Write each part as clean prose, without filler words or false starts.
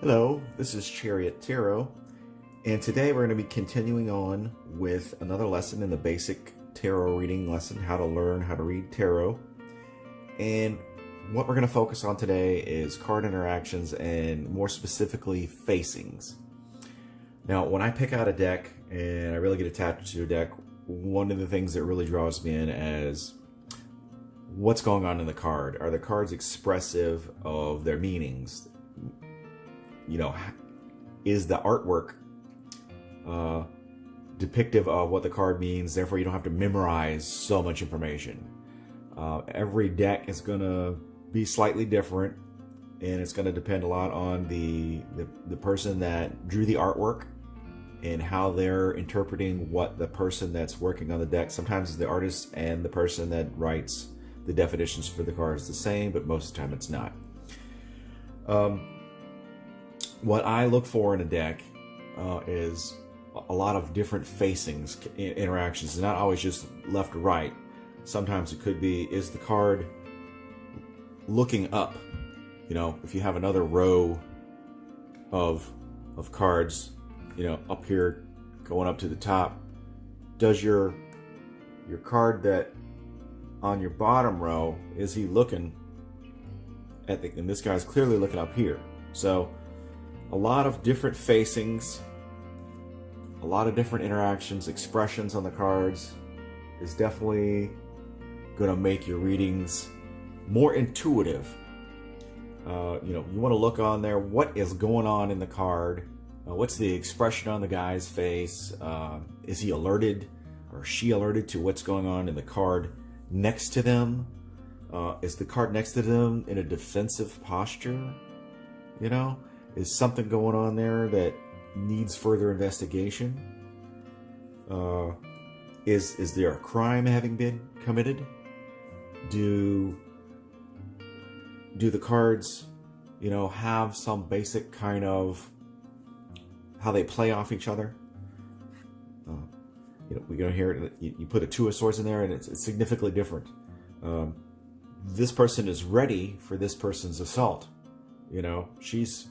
Hello, this is Chariot Tarot, and today we're going to be continuing on with another lesson in the basic tarot reading lesson, how to learn how to read tarot. And what we're going to focus on today is card interactions and more specifically facings. Now, when I pick out a deck and I really get attached to a deck, one of the things that really draws me in is what's going on in the card. Are the cards expressive of their meanings? You know, is the artwork depictive of what the card means, therefore you don't have to memorize so much information. Every deck is going to be slightly different, and it's going to depend a lot on the person that drew the artwork and how they're interpreting what the person that's working on the deck. Sometimes it's the artist and the person that writes the definitions for the cards the same, but most of the time it's not. What I look for in a deck is a lot of different facings, interactions. It's not always just left or right. Sometimes it could be, is the card looking up? You know, if you have another row of cards, you know, up here going up to the top, does your card that on your bottom row, is he looking at the, and this guy's clearly looking up here. So a lot of different facings, a lot of different interactions, expressions on the cards is definitely going to make your readings more intuitive. You know, you want to look on there, what is going on in the card? What's the expression on the guy's face? Is he alerted or she alerted to what's going on in the card next to them? Is the card next to them in a defensive posture? You know? Is something going on there that needs further investigation? Is there a crime having been committed? Do the cards, you know, have some basic kind of how they play off each other? You know, we're gonna hear you put a Two of Swords in there, and it's significantly different. This person is ready for this person's assault. You know, she's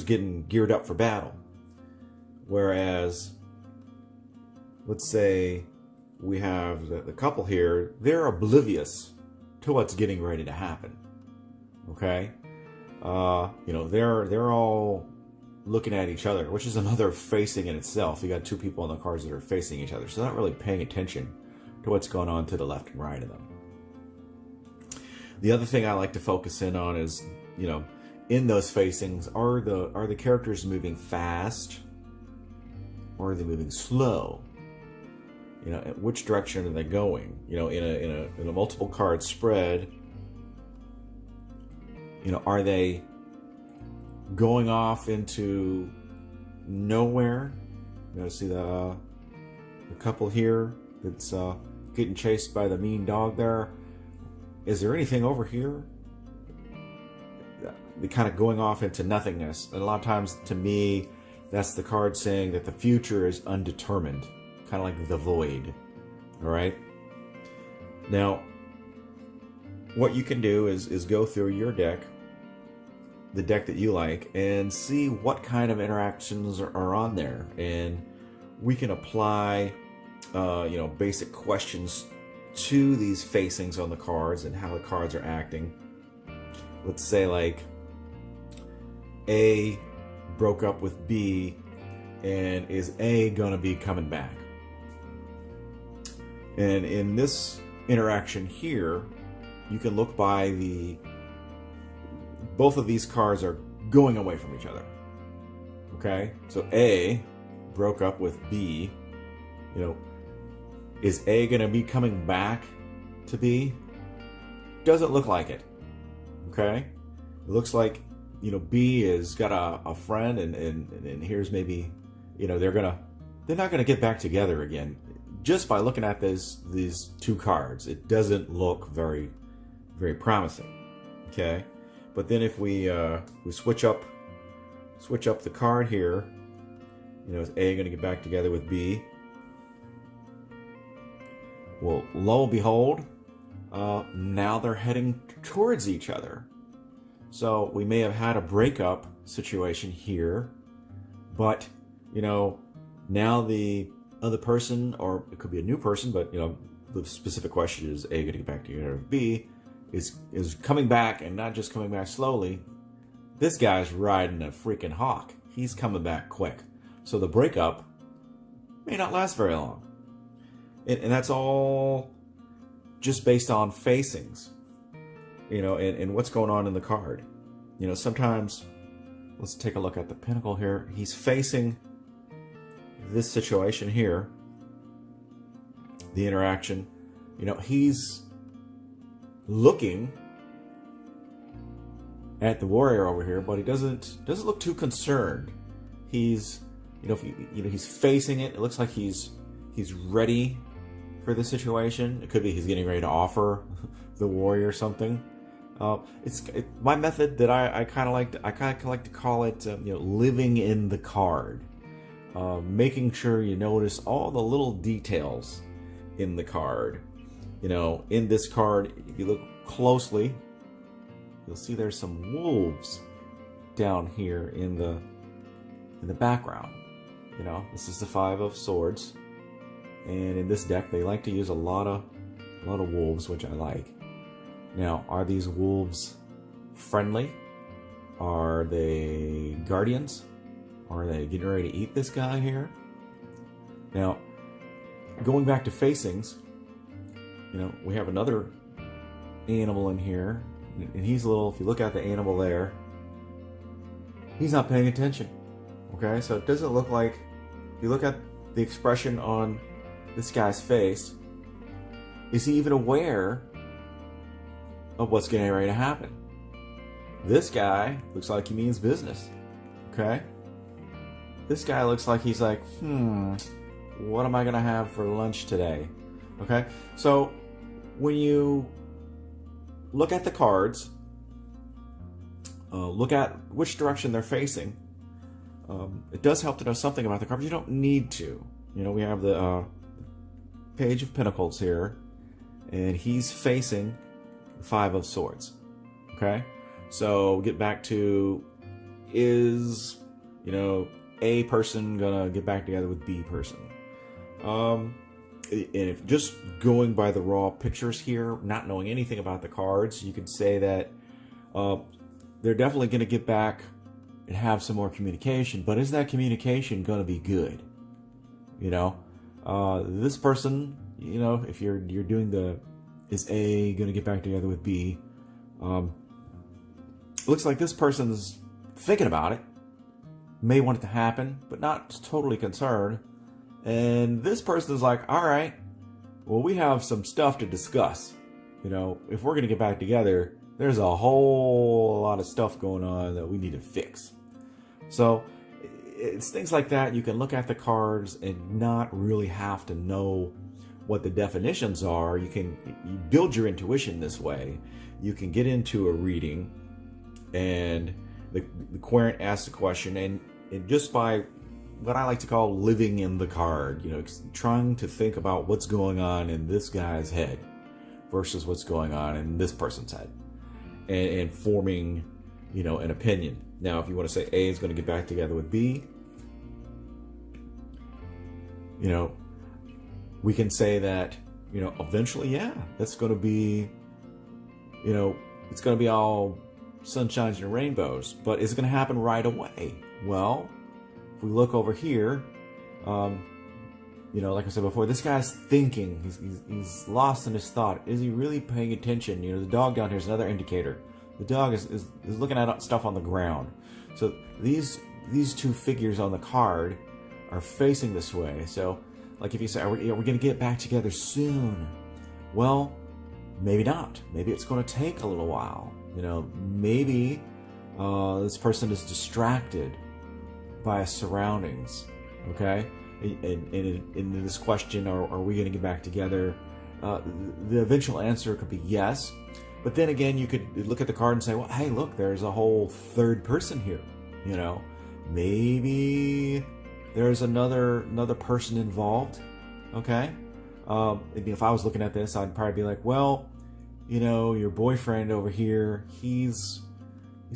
getting geared up for battle. Whereas, let's say we have the couple here, they're oblivious to what's getting ready to happen. Okay? You know, they're all looking at each other, which is another facing in itself. You got two people on the cards that are facing each other, so they're not really paying attention to what's going on to the left and right of them. The other thing I like to focus in on is, you know, in those facings, are the characters moving fast, or are they moving slow? You know, which direction are they going? You know, in a multiple card spread, you know, are they going off into nowhere? You know, see the couple here that's getting chased by the mean dog there. Is there anything over here? They're kind of going off into nothingness. And a lot of times, to me, that's the card saying that the future is undetermined. Kind of like the void. Alright? Now, what you can do is go through your deck, the deck that you like, and see what kind of interactions are on there. And we can apply, you know, basic questions to these facings on the cards and how the cards are acting. Let's say, like, A broke up with B, and is A gonna be coming back? And in this interaction here, you can look by both of these cards are going away from each other. Okay? So A broke up with B. You know, is A gonna be coming back to B? Doesn't look like it. Okay? It looks like, you know, B has got a friend, and here's maybe, you know, they're not gonna get back together again. Just by looking at these two cards, it doesn't look very, very promising. Okay, but then if we switch up the card here, you know, is A gonna get back together with B? Well, lo and behold, now they're heading towards each other. So we may have had a breakup situation here, but now the other person, or it could be a new person, but the specific question is A, going to get back together, or B is coming back, and not just coming back slowly. This guy's riding a freaking hawk. He's coming back quick. So the breakup may not last very long. And that's all just based on facings, and what's going on in the card. Sometimes, let's take a look at the Pentacle here. He's facing this situation here, the interaction. He's looking at the Warrior over here, but he doesn't look too concerned. He's he's facing it. It looks like he's ready for the situation. It could be he's getting ready to offer the Warrior something. It's my method that I kind of like to call it living in the card, making sure you notice all the little details in the card. In this card, if you look closely, you'll see there's some wolves down here in the background. This is the Five of Swords, and in this deck they like to use a lot of wolves, which I like. Now, are these wolves friendly? Are they guardians? Are they getting ready to eat this guy here? Now, going back to facings, we have another animal in here, and he's a little, if you look at the animal there, he's not paying attention. Okay, so it doesn't look like, if you look at the expression on this guy's face, is he even aware of what's getting ready to happen? This guy looks like he means business. Okay? This guy looks like he's like, what am I going to have for lunch today? Okay? So, when you look at the cards, look at which direction they're facing, it does help to know something about the card, but you don't need to. We have the Page of Pentacles here, and he's facing the Five of Swords. Okay? So, get back to, is, A person gonna get back together with B person? And if just going by the raw pictures here, not knowing anything about the cards, you could say that they're definitely going to get back and have some more communication. But is that communication going to be good? This person, if you're doing the, is A going to get back together with B? Looks like this person's thinking about it, may want it to happen, but not totally concerned. And this person is like, all right, well, we have some stuff to discuss. If we're going to get back together, there's a whole lot of stuff going on that we need to fix. So it's things like that. You can look at the cards and not really have to know what the definitions are. You build your intuition this way. You can get into a reading, and the querent asks a question, and just by what I like to call living in the card, trying to think about what's going on in this guy's head versus what's going on in this person's head, and forming, an opinion. Now, if you want to say A is going to get back together with B, we can say that, eventually, yeah, that's going to be, it's going to be all sunshines and rainbows, but is it going to happen right away? Well, if we look over here, like I said before, this guy's thinking. He's lost in his thought. Is he really paying attention? The dog down here is another indicator. The dog is looking at stuff on the ground. So these two figures on the card are facing this way. So, like if you say, are we going to get back together soon? Well, maybe not. Maybe it's going to take a little while. Maybe this person is distracted by his surroundings. Okay? And in this question, are we going to get back together? The eventual answer could be yes. But then again, you could look at the card and say, well, hey, look, there's a whole third person here. Maybe there's another person involved. Okay? If I was looking at this, I'd probably be like, well, your boyfriend over here, he's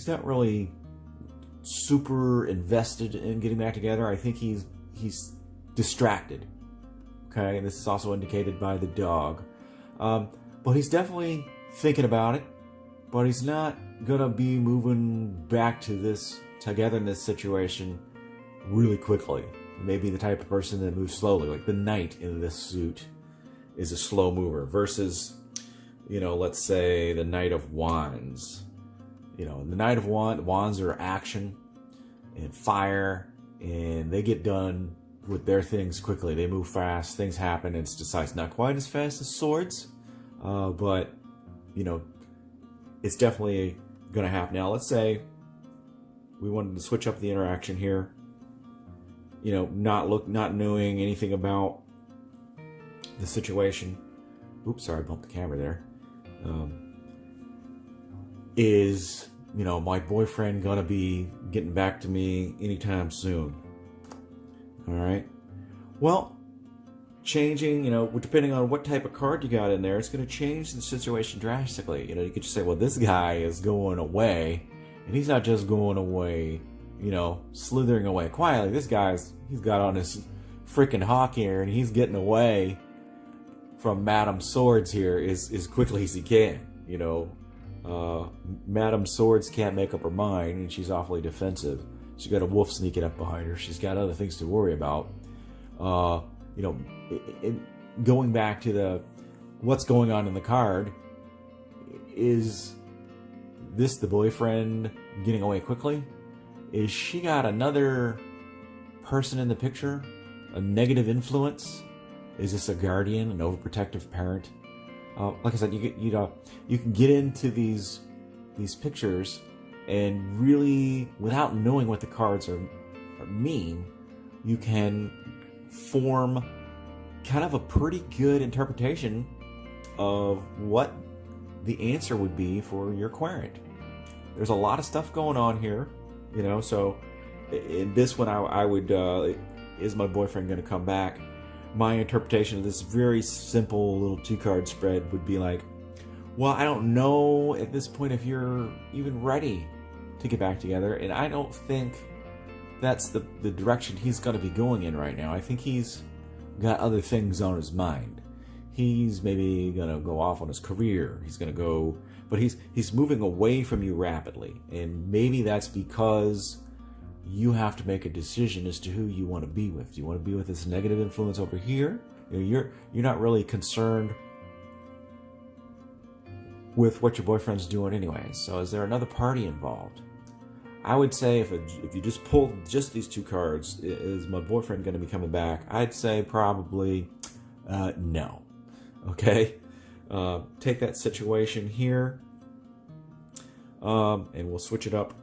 not really super invested in getting back together. I think he's distracted. Okay, and this is also indicated by the dog. But he's definitely thinking about it. But he's not gonna be moving back to this togetherness situation really quickly. Maybe the type of person that moves slowly, like the knight in this suit is a slow mover versus, let's say the Knight of Wands. The Knight of Wands are action and fire, and they get done with their things quickly. They move fast, things happen, and it's decisive. Not quite as fast as swords, but it's definitely going to happen. Now, let's say we wanted to switch up the interaction here. Not knowing anything about the situation. Oops, sorry, I bumped the camera there. Is my boyfriend gonna be getting back to me anytime soon? All right. Well, changing, depending on what type of card you got in there, it's going to change the situation drastically. You could just say, well, this guy is going away, and he's not just going away, slithering away quietly. He's got on his freaking hawk here, and he's getting away from Madame Swords here as quickly as he can. Madame Swords can't make up her mind, and she's awfully defensive. She's got a wolf sneaking up behind her. She's got other things to worry about. Going back to what's going on in the card, is this the boyfriend getting away quickly? Is she got another person in the picture? A negative influence? Is this a guardian, an overprotective parent? Like I said, you can get into these pictures and really, without knowing what the cards mean, you can form kind of a pretty good interpretation of what the answer would be for your querent. There's a lot of stuff going on here, so in this one I would, is my boyfriend going to come back? My interpretation of this very simple little 2-card spread would be like, well, I don't know at this point if you're even ready to get back together, and I don't think that's the direction he's going to be going in right now. I think he's got other things on his mind. He's maybe going to go off on his career. He's going to go, but he's moving away from you rapidly, and maybe that's because you have to make a decision as to who you want to be with. Do you want to be with this negative influence over here? You're not really concerned with what your boyfriend's doing anyway. So is there another party involved? I would say if you just pulled just these 2 cards, is my boyfriend going to be coming back? I'd say probably no. Okay? Take that situation here, and we'll switch it up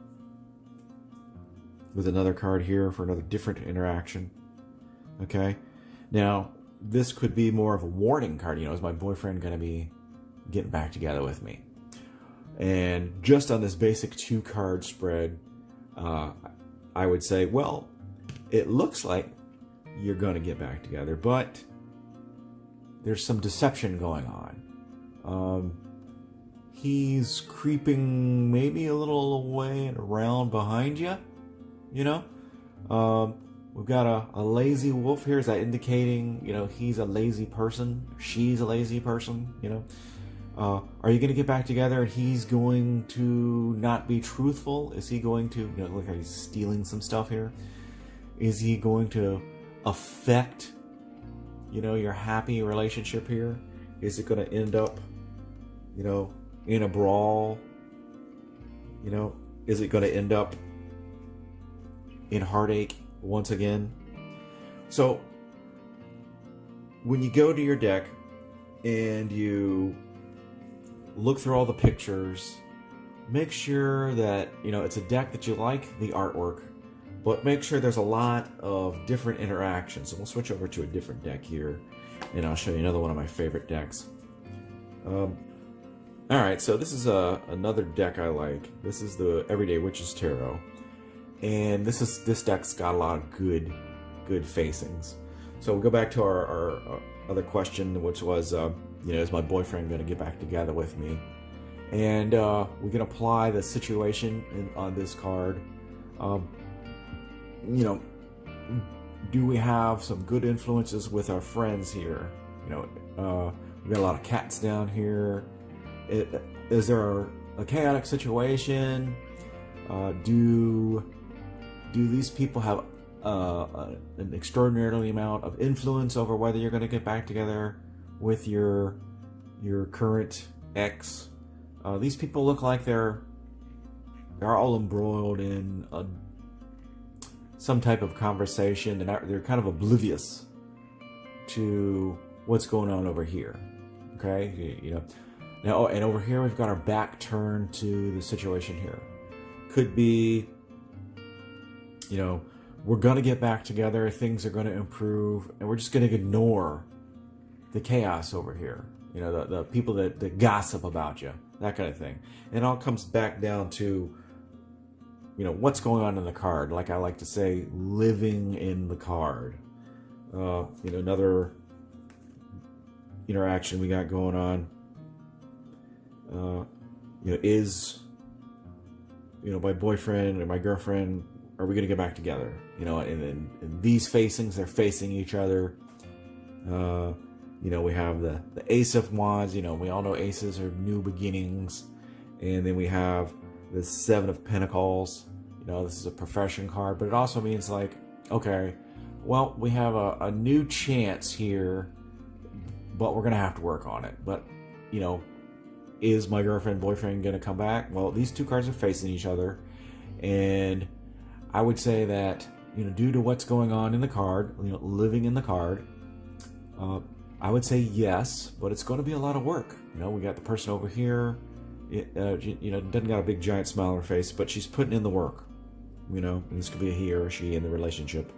with another card here for another different interaction. Okay? Now, this could be more of a warning card. Is my boyfriend going to be getting back together with me? And just on this basic 2-card spread, I would say, well, it looks like you're going to get back together, but there's some deception going on. He's creeping maybe a little away and around behind you, We've got a lazy wolf here. Is that indicating, he's a lazy person? She's a lazy person, Are you going to get back together and he's going to not be truthful? Is he going to, look like he's stealing some stuff here? Is he going to affect, your happy relationship here? Is it going to end up, in a brawl? Is it going to end up in heartache once again? So, when you go to your deck and you look through all the pictures, make sure that, it's a deck that you like the artwork, but make sure there's a lot of different interactions. So we'll switch over to a different deck here, and I'll show you another one of my favorite decks. Alright, so this is another deck I like. This is the Everyday Witches Tarot. And this deck's got a lot of good facings. So we'll go back to our other question, which was, is my boyfriend going to get back together with me? And we can apply the situation on this card. Um, you know, do we have some good influences with our friends here? You know, we got a lot of cats down here. Is there a chaotic situation? Do these people have an extraordinary amount of influence over whether you're going to get back together with your current ex? These people look like they're all embroiled in some type of conversation, and they're kind of oblivious to what's going on over here. Okay, you know. Now, and over here we've got our back turned to the situation here. Could be, you know, we're going to get back together, things are going to improve, and we're just going to ignore the chaos over here. You know, the people that gossip about you, that kind of thing. And it all comes back down to, you know, what's going on in the card. Like I like to say, living in the card. You know, another interaction we got going on. You know, is, you know, my boyfriend or my girlfriend, are we going to get back together? You know, and these facings, they're facing each other. You know, we have the Ace of Wands. You know, we all know aces are new beginnings. And then we have the Seven of Pentacles. You know, this is a profession card, but it also means like, okay, well, we have a new chance here, but we're going to have to work on it. But, you know, is my girlfriend, boyfriend going to come back? Well, these two cards are facing each other. And I would say that, you know, due to what's going on in the card, you know, living in the card, I would say yes, but it's going to be a lot of work. You know, we got the person over here, you know, doesn't got a big giant smile on her face, but she's putting in the work. You know, and this could be a he or a she in the relationship.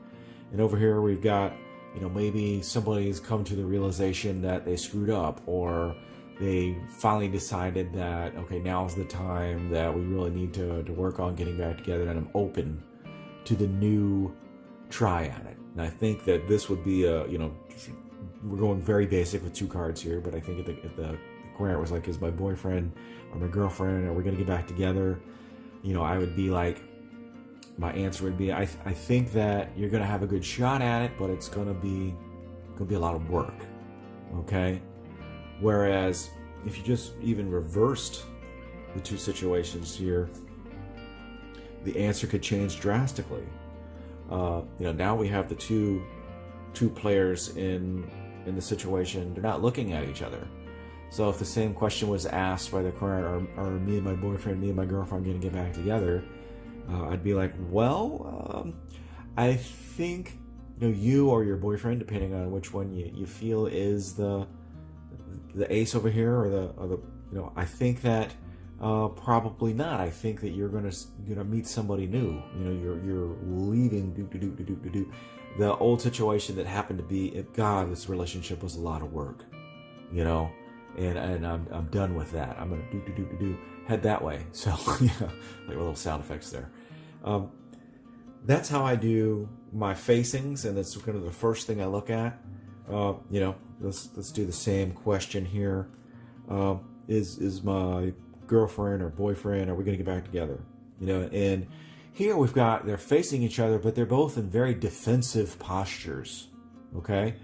And over here we've got, you know, maybe somebody's come to the realization that they screwed up, or they finally decided that, okay, now's the time that we really need to work on getting back together, and I'm open to the new try at it. And I think that this would be a, you know, we're going very basic with two cards here, but I think if the querent was like, is my boyfriend or my girlfriend, are we going to get back together? You know, I would be like, my answer would be, I think that you're going to have a good shot at it, but it's going to be a lot of work. Okay? Whereas if you just even reversed the two situations here, the answer could change drastically. You know, now we have the two players in the situation. They're not looking at each other. So if the same question was asked by the querent, are me and my boyfriend, me and my girlfriend going to get back together? I'd be like, well, I think, you know, you or your boyfriend, depending on which one you feel is the ace over here, or the you know, I think that probably not. I think that you're gonna meet somebody new. You know, you're leaving the old situation that happened to be, God, this relationship was a lot of work, you know, and I'm done with that. I'm gonna head that way. So yeah, like little sound effects there. That's how I do my facings, and that's kind of the first thing I look at. You know, let's do the same question here. Is my girlfriend or boyfriend, are we going to get back together? You know, and here we've got, they're facing each other, but they're both in very defensive postures. Okay,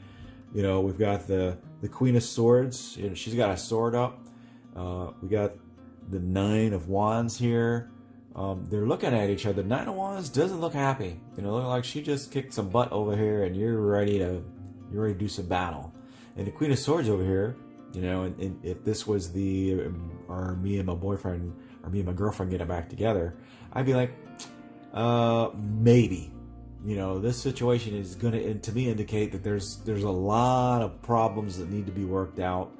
you know, we've got the Queen of Swords. You know, she's got a sword up. We got the Nine of Wands here. They're looking at each other. Nine of Wands doesn't look happy. You know, look like she just kicked some butt over here, and you're ready to do some battle. And the Queen of Swords over here, you know, and if this was or me and my boyfriend or me and my girlfriend getting back together, I'd be like, maybe. You know, this situation is going to me indicate that there's a lot of problems that need to be worked out.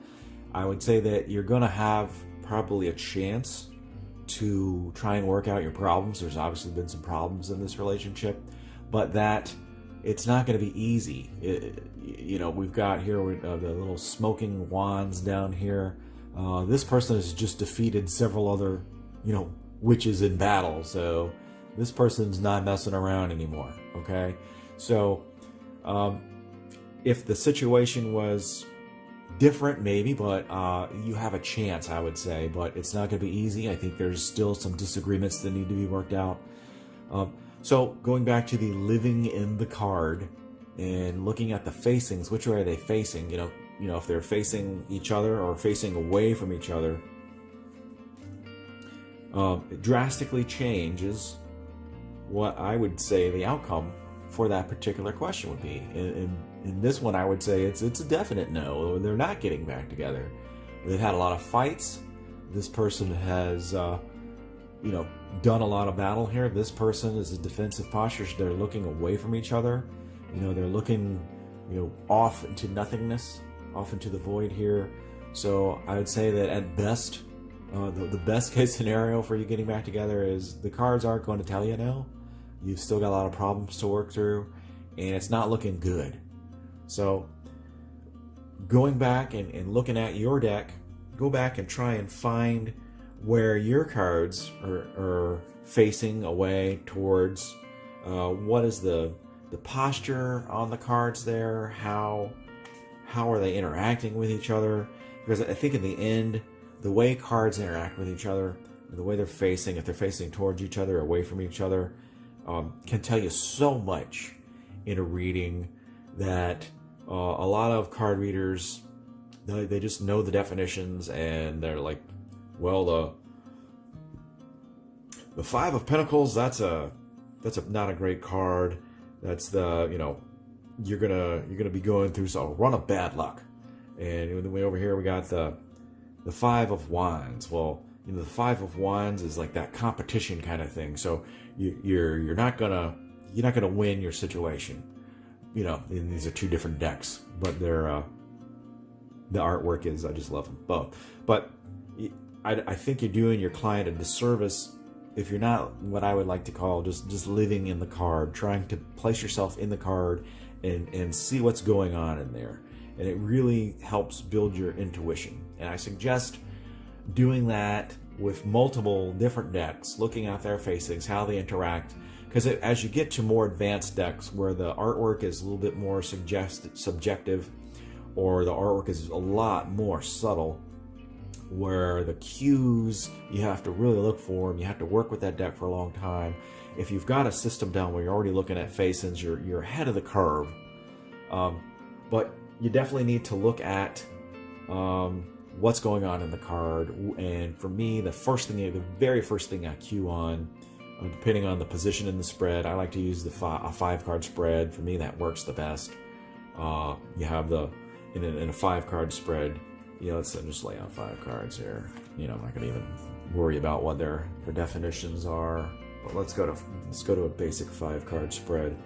I would say that you're going to have probably a chance to try and work out your problems. There's obviously been some problems in this relationship, but that it's not going to be easy. You know, we've got here the little smoking wands down here. This person has just defeated several other, you know, witches in battle. So this person's not messing around anymore. Okay. So, if the situation was different, maybe, but you have a chance, I would say, but it's not going to be easy. I think there's still some disagreements that need to be worked out. So going back to the living in the card and looking at the facings, which way are they facing? If they're facing each other or facing away from each other, it drastically changes what I would say the outcome for that particular question would be. In this one, I would say it's a definite no. They're not getting back together. They've had a lot of fights. This person has, done a lot of battle here. This person is a defensive posture. They're looking away from each other. They're looking, off into nothingness, off into the void here. So I would say that at best, the best case scenario for you getting back together is the cards aren't going to tell you no. You've still got a lot of problems to work through, and it's not looking good. So going back and looking at your deck, go back and try and find where your cards are facing away towards. What is the posture on the cards there? How are they interacting with each other? Because I think in the end, the way cards interact with each other, the way they're facing, if they're facing towards each other, away from each other, can tell you so much in a reading that a lot of card readers, they just know the definitions, and they're like, well, the Five of Pentacles, that's not a great card. That's you're gonna be going through a run of bad luck. And way over here we got the Five of Wands. Well, the Five of Wands is like that competition kind of thing. So you're not gonna win your situation. And these are two different decks, but they're the artwork is, I just love them both. But I think you're doing your client a disservice if you're not what I would like to call just living in the card, trying to place yourself in the card and see what's going on in there. And it really helps build your intuition. And I suggest doing that with multiple different decks, looking at their facings, how they interact. Because as you get to more advanced decks where the artwork is a little bit more subjective, or the artwork is a lot more subtle, where the cues you have to really look for, and you have to work with that deck for a long time. If you've got a system down where you're already looking at facings, you're ahead of the curve. But you definitely need to look at what's going on in the card. And for me, the very first thing I cue on, depending on the position in the spread, I like to use a 5-card spread. For me, that works the best. You have in a 5-card spread, let's just lay out 5 cards here. I'm not going to even worry about what their definitions are. But let's go to a basic 5-card spread.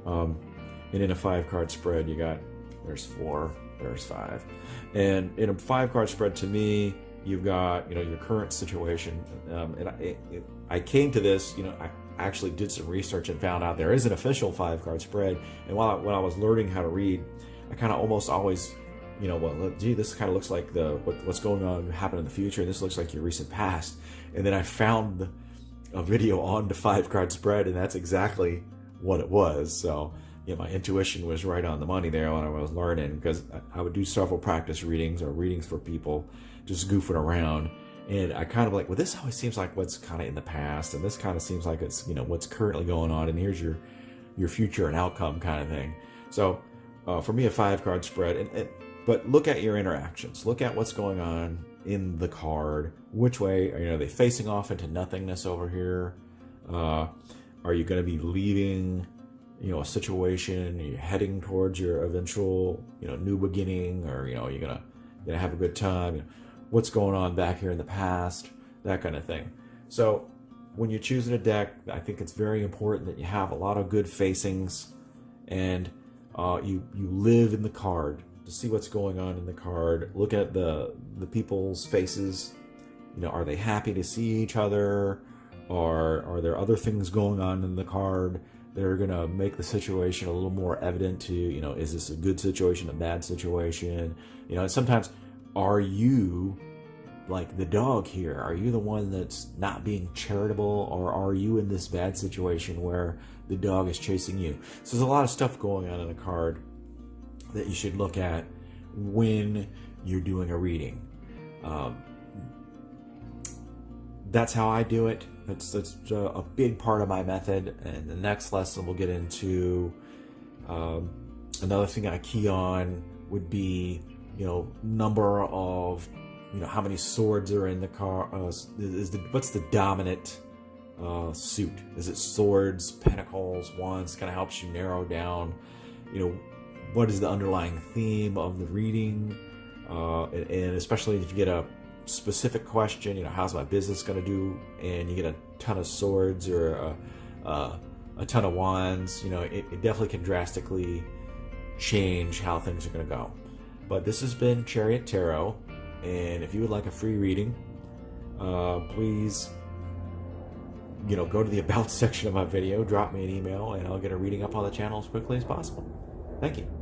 And in a 5-card spread, there's 4, there's 5. And in a 5-card spread, to me, you've got your current situation. And I came to this, I actually did some research and found out there is an official 5-card spread. And when I was learning how to read, I kind of almost always, this kind of looks like what's going on happen in the future, and this looks like your recent past. And then I found a video on the 5-card spread, and that's exactly what it was. So my intuition was right on the money there when I was learning, because I would do several practice readings or readings for people just goofing around, and I kind of like, well, this always seems like what's kind of in the past, and this kind of seems like it's what's currently going on, and here's your future and outcome kind of thing. So for me, a 5-card spread, but look at your interactions, look at what's going on in the card. Which way are they facing off into nothingness over here? Are you going to be leaving a situation? Are you heading towards your eventual new beginning, or you're gonna have a good time? What's going on back here in the past? That kind of thing. So when you're choosing a deck, I think it's very important that you have a lot of good facings, and you live in the card to see what's going on in the card. Look at the people's faces. Are they happy to see each other, or are there other things going on in the card that are going to make the situation a little more evident to you? Is this a good situation, a bad situation? And sometimes, are you like the dog here? Are you the one that's not being charitable, or are you in this bad situation where the dog is chasing you? So there's a lot of stuff going on in a card that you should look at when you're doing a reading. That's how I do it. It's a big part of my method. And the next lesson we'll get into another thing I key on would be, number of, how many swords are in the car. What's the dominant suit? Is it swords, pentacles, wands? Kind of helps you narrow down, what is the underlying theme of the reading, and especially if you get a specific question, how's my business going to do, and you get a ton of swords or a ton of wands, it definitely can drastically change how things are going to go. But this has been Chariot Tarot, and if you would like a free reading, please go to the About section of my video, drop me an email, and I'll get a reading up on the channel as quickly as possible. Thank you.